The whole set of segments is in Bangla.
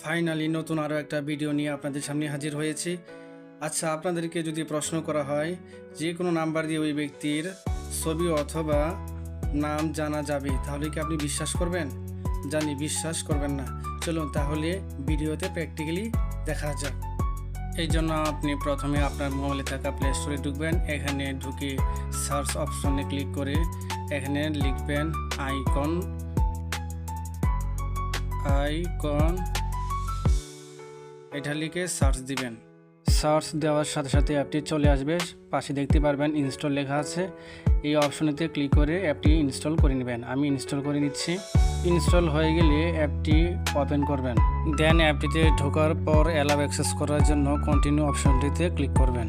ফাইনালি নতুন আরও একটা ভিডিও নিয়ে আপনাদের সামনে হাজির হয়েছি। আচ্ছা, আপনাদেরকে যদি প্রশ্ন করা হয় যে কোনো নাম্বার দিয়ে ওই ব্যক্তির ছবি অথবা নাম জানা যাবে, তাহলে কি আপনি বিশ্বাস করবেন? জানি বিশ্বাস করবেন না। চলুন তাহলে ভিডিওতে প্র্যাকটিক্যালি দেখা যাক। এই জন্য আপনি প্রথমে আপনার মোবাইলে থাকা প্লে স্টোরে ঢুকবেন। এখানে ঢুকে সার্চ অপশনে ক্লিক করে এখানে লিখবেন আইকন। এটা লিখে সার্চ দিবেন। সার্চ দেওয়ার সাথে সাথে অ্যাপটি চলে আসবে। পাশে দেখতে পারবেন ইনস্টল লেখা আছে। এই অপশনেতে ক্লিক করে অ্যাপটি ইনস্টল করে নেবেন। আমি ইনস্টল করে নিচ্ছি। ইনস্টল হয়ে গেলে অ্যাপটি ওপেন করবেন। দেন অ্যাপটিতে ঢোকার পর অ্যালাউ অ্যাক্সেস করার জন্য কন্টিনিউ অপশনটিতে ক্লিক করবেন।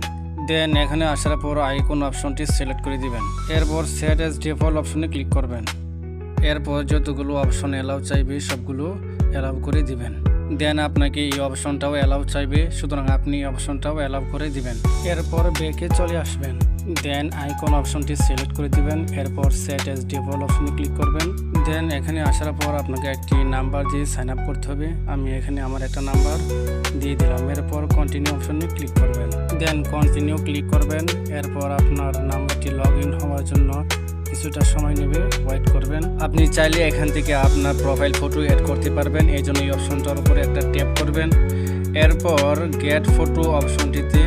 দেন এখানে আসার পর আইকন অপশনটি সিলেক্ট করে দিবেন। এরপর সেট অ্যাজ ডিফল্ট অপশনে ক্লিক করবেন। এরপর যতগুলো অপশন অ্যালাউ চাইবে সবগুলো অ্যালাউ করে দিবেন। দেন আপনাকে এই অপশনটাও অ্যালাউ চাইবে, সুতরাং আপনি অপশনটাও অ্যালাউ করে দিবেন। এরপর ব্যাকে চলে আসবেন। দেন আইকন অপশনটি সিলেক্ট করে দিবেন। এরপর সেট অ্যাজ ডিফল্ট অপশনে ক্লিক করবেন। দেন এখানে আসার পর আপনাকে একটি নাম্বার দিয়ে সাইন আপ করতে হবে। আমি এখানে আমার একটা নাম্বার দিয়ে দিলাম। এরপর কন্টিনিউ অপশনে ক্লিক করবেন। দেন কন্টিনিউ ক্লিক করবেন। এরপর আপনার নাম্বারটি লগ ইন হওয়ার জন্য কিছুটা সময় নেবে, ওয়েট করবেন। আপনি চাইলে এখান থেকে আপনার প্রোফাইল ফটো অ্যাড করতে পারবেন। এই জন্য এই অপশনটার উপরে একটা ট্যাপ করবেন। এরপর গেট ফটো অপশনটিতে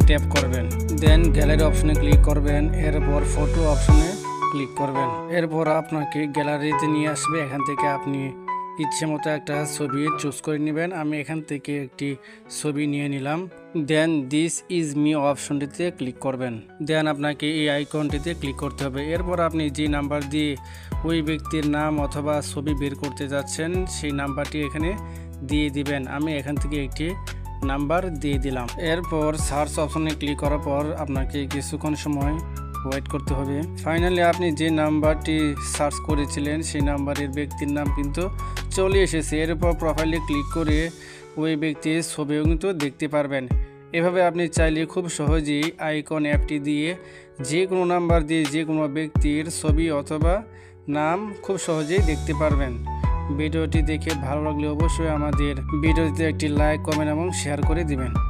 ট্যাপ করবেন। দেন গ্যালারি অপশনে ক্লিক করবেন। এরপর ফটো অপশনে ক্লিক করবেন। এরপর আপনাকে গ্যালারিতে নিয়ে আসবে। এখান থেকে আপনি ইচ্ছে মতো একটা ছবি চুজ করে নেবেন। আমি এখান থেকে একটি ছবি নিয়ে নিলাম। দেন দিস ইজ মি অপশনটিতে ক্লিক করবেন। দেন আপনাকে এই আইকনটিতে ক্লিক করতে হবে। এরপর আপনি যে নাম্বার দিয়ে ওই ব্যক্তির নাম অথবা ছবি বের করতে যাচ্ছেন সেই নাম্বারটি এখানে দিয়ে দিবেন। আমি এখান থেকে একটি নাম্বার দিয়ে দিলাম। এরপর সার্চ অপশনে ক্লিক করার পর আপনাকে কিছুক্ষণ সময় ওয়েট করতে হবে। ফাইনালি আপনি যে নাম্বারটি সার্চ করেছিলেন সেই নাম্বারের ব্যক্তির নাম কিন্তু চলে এসেছে। এরপর প্রোফাইলে ক্লিক করে ওই ব্যক্তির ছবিও কিন্তু দেখতে পারবেন। এভাবে আপনি চাইলে খুব সহজেই আইকন অ্যাপটি দিয়ে যে কোনো নাম্বার দিয়ে যে কোনো ব্যক্তির ছবি অথবা নাম খুব সহজেই দেখতে পারবেন। ভিডিওটি দেখে ভালো লাগলে অবশ্যই আমাদের ভিডিওতে একটি লাইক, কমেন্ট এবং শেয়ার করে দিবেন।